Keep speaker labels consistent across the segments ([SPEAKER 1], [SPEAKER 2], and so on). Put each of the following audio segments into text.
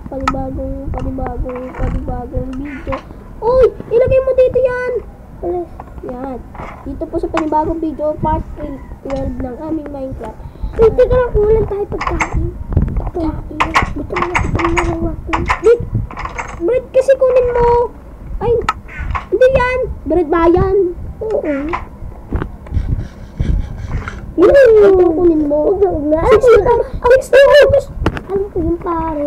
[SPEAKER 1] panibagong video. Uy! Ilagay mo dito yan! Yan. Dito po sa panibagong video, part 12 ng aming Minecraft.
[SPEAKER 2] Hindi ka lang kulang tayo pagkain. Buto mo na itong narawakin.
[SPEAKER 1] Bread kasi kunin mo. Ay, hindi yan. Bread ba yan?
[SPEAKER 2] Oo.
[SPEAKER 1] Ito kunin mo.
[SPEAKER 2] Alam ko yung pare.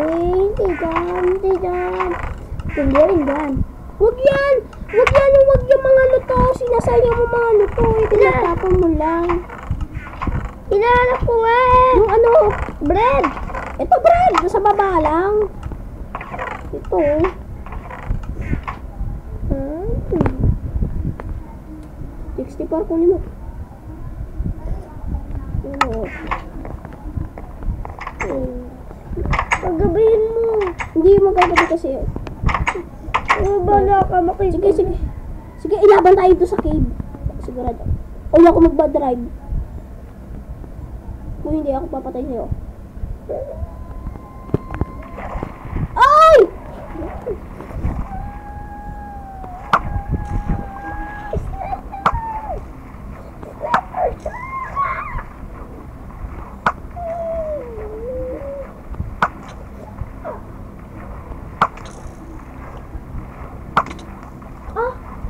[SPEAKER 2] Hindi dyan. Hindi rin dyan.
[SPEAKER 1] Huwag yan yung mga luto. Sinasayang mo mga luto. Tinatapon mo lang.
[SPEAKER 2] Inaanap ko eh.
[SPEAKER 1] Yung ano, bread. Ito bread. Sa baba lang. Ito. 64 kunin mo.
[SPEAKER 2] Paggabayin mo.
[SPEAKER 1] Hindi magagabi kasi.
[SPEAKER 2] Bala ka makikita.
[SPEAKER 1] Sige, ilaban tayo ito sa cave. Sigurado. O ako magba-drive. Kung hindi ako papatay sa'yo. Ay!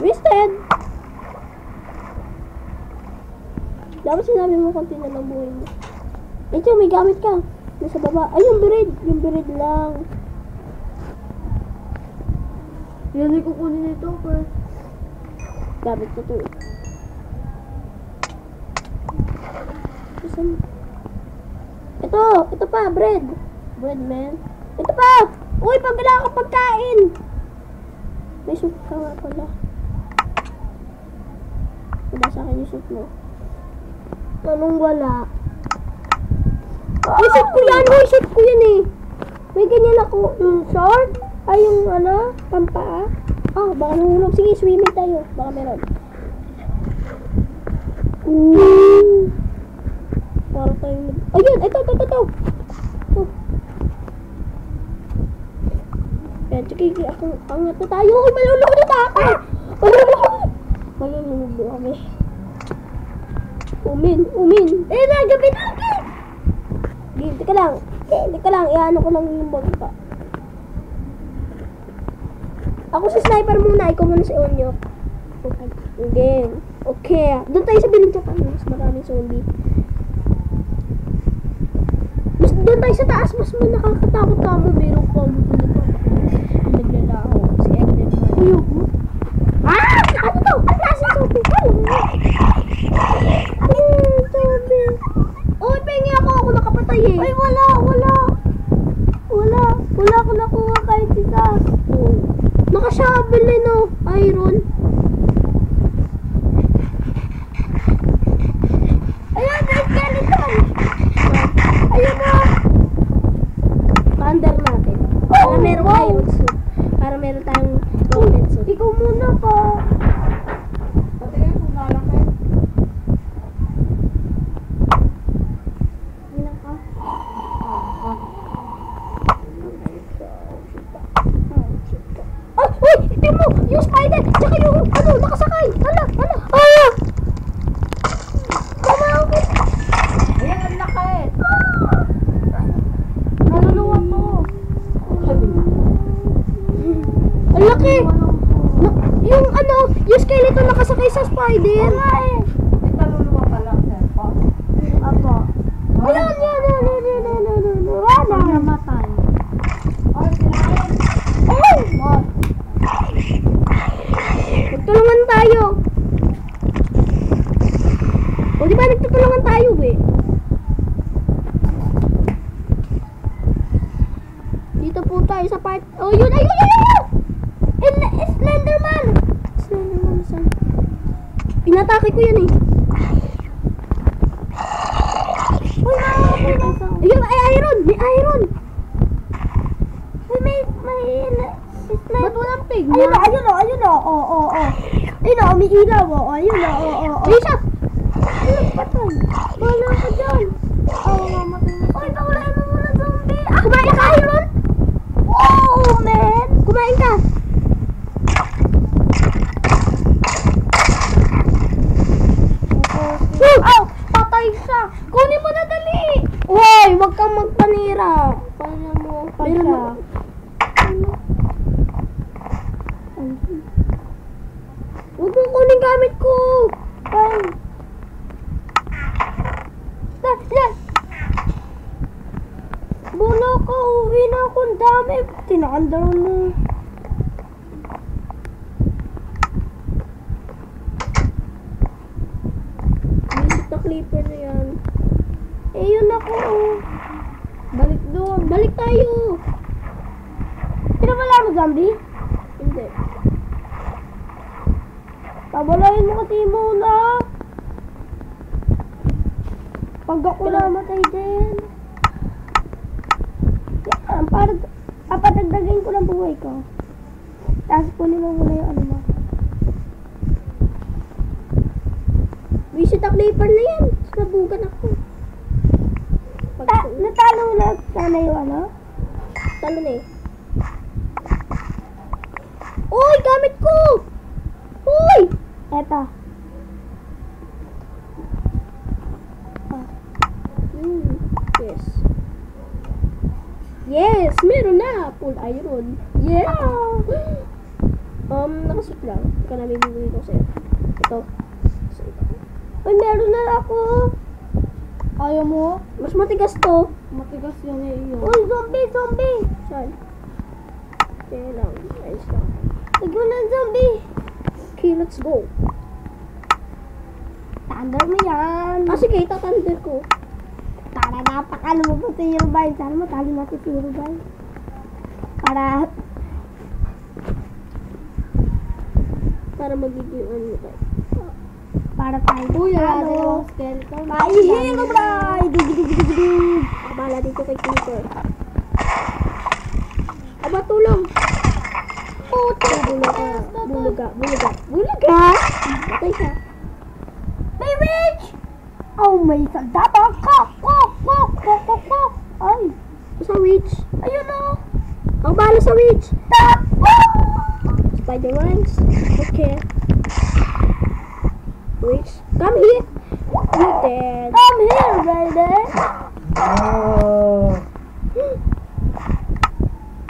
[SPEAKER 1] Wasted! Dapat sinabi mo konti na lang buhay mo. Ito, may gamit ka. Nasa baba. Ay, yung bered lang.
[SPEAKER 2] Yan ay kukunin ito first.
[SPEAKER 1] Gamit ko to. Ito pa, bread. Bread, man. Ito pa! Uy, pabila ka pagkain! May soup ka nga pala. Wala sa akin yung soup mo.
[SPEAKER 2] Anong wala?
[SPEAKER 1] Ay, shoot ko yan eh. May ganyan ako.
[SPEAKER 2] Yung short? Ay, yung ano? Pampaa?
[SPEAKER 1] Baka nahulog. Sige, swimming tayo. Baka meron. Para tayo ayun, ito. Yan, sige, angat na tayo. Uy, malulog na ako. Malulog na kami. Umin.
[SPEAKER 2] Nagabi na ako.
[SPEAKER 1] Teka lang, iano ko lang yung bangka. Ako si sniper muna, ikaw muna si Onyok. Okay. Doon tayo sa building Japan, mas maraming zombie. Doon tayo sa taas, mas nakakatakot ka mo. Meron pa mo talaga. Naglalaho. Si Enderman.
[SPEAKER 2] Ayoko.
[SPEAKER 1] Ano to? Ang klaseng zombie. Zombie. Oh, pengi ako nakapatay eh.
[SPEAKER 2] Ay, wala. Wala ko nakuha kahit isa.
[SPEAKER 1] Naka-shovel eh, no? Iron.
[SPEAKER 2] Ayan, may skeleton. Ayun na.
[SPEAKER 1] Thunder natin. Para meron tayong golden suit.
[SPEAKER 2] Ikaw muna pa.
[SPEAKER 1] Yung spider, tsaka yung, nakasakay. Hala.
[SPEAKER 2] Kumawit. Ayan, ang laki. Naluluwa mo.
[SPEAKER 1] Ang laki. Yung skeleton nakasakay sa spider.
[SPEAKER 2] Naluluwa pala, sir. Apo.
[SPEAKER 1] Ayan.
[SPEAKER 2] Wala. Namatay.
[SPEAKER 1] Magtulungan tayo. O di ba nagtutulungan tayo eh. Dito po tayo sa part. Oh, yun. Slenderman. Saan? Pinatake ko yan eh. Uy, ayun, iron. May iron.
[SPEAKER 2] Ba't walang pig?
[SPEAKER 1] Ayun o. Ayun o, may ilaw o. Ayun o. Lisa!
[SPEAKER 2] Patay. Wala ka dyan. Mamatay.
[SPEAKER 1] Uy, pawalain mo muna zombie. Kumain ka iron?
[SPEAKER 2] Pag
[SPEAKER 1] Meron
[SPEAKER 2] siya.
[SPEAKER 1] na. Huwag mong kunin gamit ko.
[SPEAKER 2] Ay. Bola ka, uwi na akong dami. Tinakandar mo.
[SPEAKER 1] Visit na clipper na yan.
[SPEAKER 2] Eh, yun ako. Balik doon.
[SPEAKER 1] Balik tayo.
[SPEAKER 2] Pinawala mo, zombie?
[SPEAKER 1] Hindi.
[SPEAKER 2] Pabalayin mo kasi muna. Pag ako namatay din. Yan, para papadagdagin ko ng buhay ko. Tapos kunin mo muna yung ano mo.
[SPEAKER 1] Visit na clipper na yan. Nabugan ako.
[SPEAKER 2] Natalo na sana yung ano?
[SPEAKER 1] Talo na eh. Uy! Gamit ko! Uy!
[SPEAKER 2] Eto.
[SPEAKER 1] Yes. Yes! Meron na! Full iron. Yeah! Nakasip lang. Ika na bibigay ko sa'yo. Ito. So, ito.
[SPEAKER 2] Uy, meron na ako. Ayaw mo?
[SPEAKER 1] Mas matigas to.
[SPEAKER 2] Matigas yan eh iyo. Uy, zombie, zombie!
[SPEAKER 1] Saan? Okay lang. Ayos lang.
[SPEAKER 2] Tignan ng zombie!
[SPEAKER 1] Okay, let's go.
[SPEAKER 2] Thunder mo yan!
[SPEAKER 1] Sige, tatanda ko.
[SPEAKER 2] Para napakalo mo po si Hirubay. Sana matalo natin si Hirubay.
[SPEAKER 1] Para magiging ano tayo.
[SPEAKER 2] Para tayo.
[SPEAKER 1] Uy,
[SPEAKER 2] ano?
[SPEAKER 1] skeleton.
[SPEAKER 2] Ay, Hirubay! Digdig!
[SPEAKER 1] Abala dito kay Clipper. Aba, tulong! Puto! Bulaga. Patay ka.
[SPEAKER 2] May witch! Oh, may saldaba! Kok! Ay!
[SPEAKER 1] Sa witch.
[SPEAKER 2] Ayun o!
[SPEAKER 1] Ang bala sa witch.
[SPEAKER 2] Tapo!
[SPEAKER 1] Spider-Mans. Okay. Witch. Come here. You dead.
[SPEAKER 2] Come here, baby!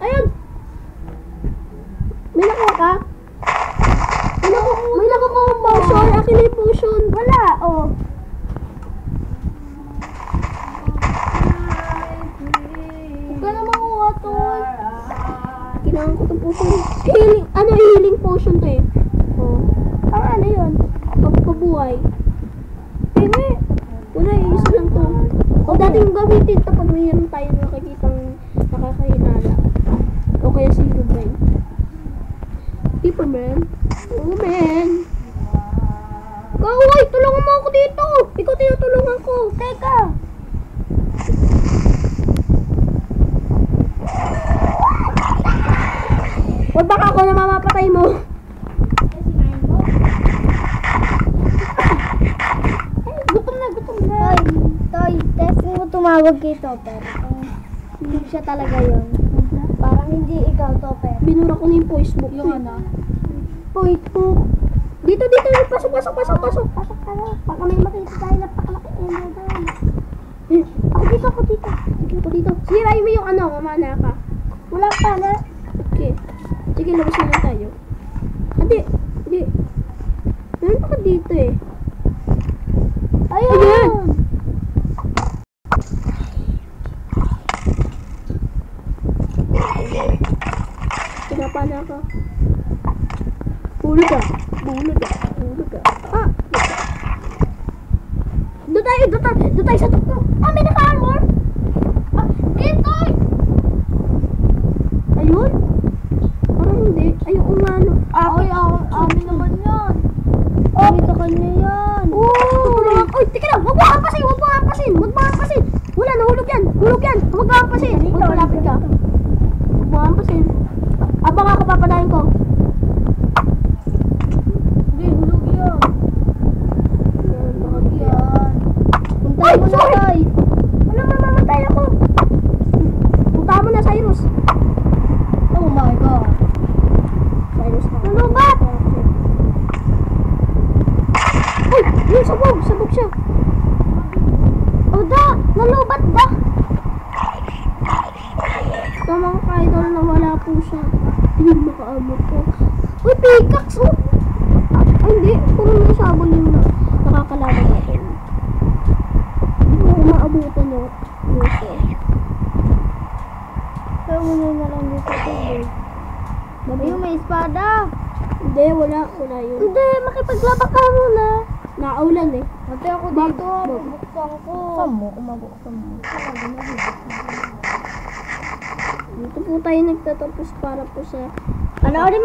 [SPEAKER 1] Ayun! May nakuha ka? May nakuha kong potion. Akin na yung potion.
[SPEAKER 2] Wala, oh. Huwag ka na makuha to.
[SPEAKER 1] Kailangan ko itong potion. Healing potion to eh. Oh.
[SPEAKER 2] Ano yun?
[SPEAKER 1] Pabuhay.
[SPEAKER 2] Hindi.
[SPEAKER 1] Wala eh. Isa lang to. O dating gamitin ito pag mayroon tayo nakikitang nakakahinala. O kaya si Hirubay. Keeper man. Oh man. Kaway! Tulungan mo ako dito! Ikaw tinutulungan ko.
[SPEAKER 2] Teka.
[SPEAKER 1] Huwag baka ako na mamapatay mo.
[SPEAKER 2] Gutom na. Toy, testing mo tumawag kay Topper. Hindi siya talaga yun. Parang hindi ikaw, Topper.
[SPEAKER 1] Binura ko na yung voice book.
[SPEAKER 2] Yung ano? Poitbook.
[SPEAKER 1] Dito. Pasok.
[SPEAKER 2] Pasok ka na. Baka may makita tayo na pakalaki. Ako dito.
[SPEAKER 1] Sige ako dito. Sirain mo yung ano, mamana ka.
[SPEAKER 2] Wala pa na.
[SPEAKER 1] Okay. Sige, labas na lang tayo. Hindi. Meron pa ka dito eh.
[SPEAKER 2] Ayun!
[SPEAKER 1] Pinapana ka. Bulog ka. Ah! Doon tayo sa tukto.
[SPEAKER 2] Ah, may naka-armor! Ah, dito!
[SPEAKER 1] Ayun? Parang hindi. Ayun nga no.
[SPEAKER 2] Amin naman yan. Oh, ito kanya yan.
[SPEAKER 1] Tutulungan. Uy, tika lang. Huwag mo hampasin. Wala, nahulog yan. Huwag mo hampasin. Huwag malapit ka. Huwag mo hampasin. Abang ako papanayin ko.
[SPEAKER 2] Hindi, hulog yan.
[SPEAKER 1] Ay, sorry! Ano, mamamatay ako. Punta mo na, Cyrus.
[SPEAKER 2] Oh my God.
[SPEAKER 1] Cyrus na.
[SPEAKER 2] Nalubat!
[SPEAKER 1] Uy! Yun, sabog siya.
[SPEAKER 2] O da! Nalubat da!
[SPEAKER 1] Tama po siya. Hindi makaabot ko. Uy, pickaxe! Oh! Ay, hindi. Puro na sabol yung nakakalaban natin. Hindi mo ko maabutan yun. Dito.
[SPEAKER 2] Kaya muna na lang dito tubig. Ayun, may espada.
[SPEAKER 1] Hindi, wala. Wala yun.
[SPEAKER 2] Hindi, makipaglaba ka muna.
[SPEAKER 1] Naulan eh.
[SPEAKER 2] Ate ako dito, mabuksan ko. Saan mo? Kumabuksan mo.
[SPEAKER 1] Dito po tayo nagtatapos para po sa...
[SPEAKER 2] Ano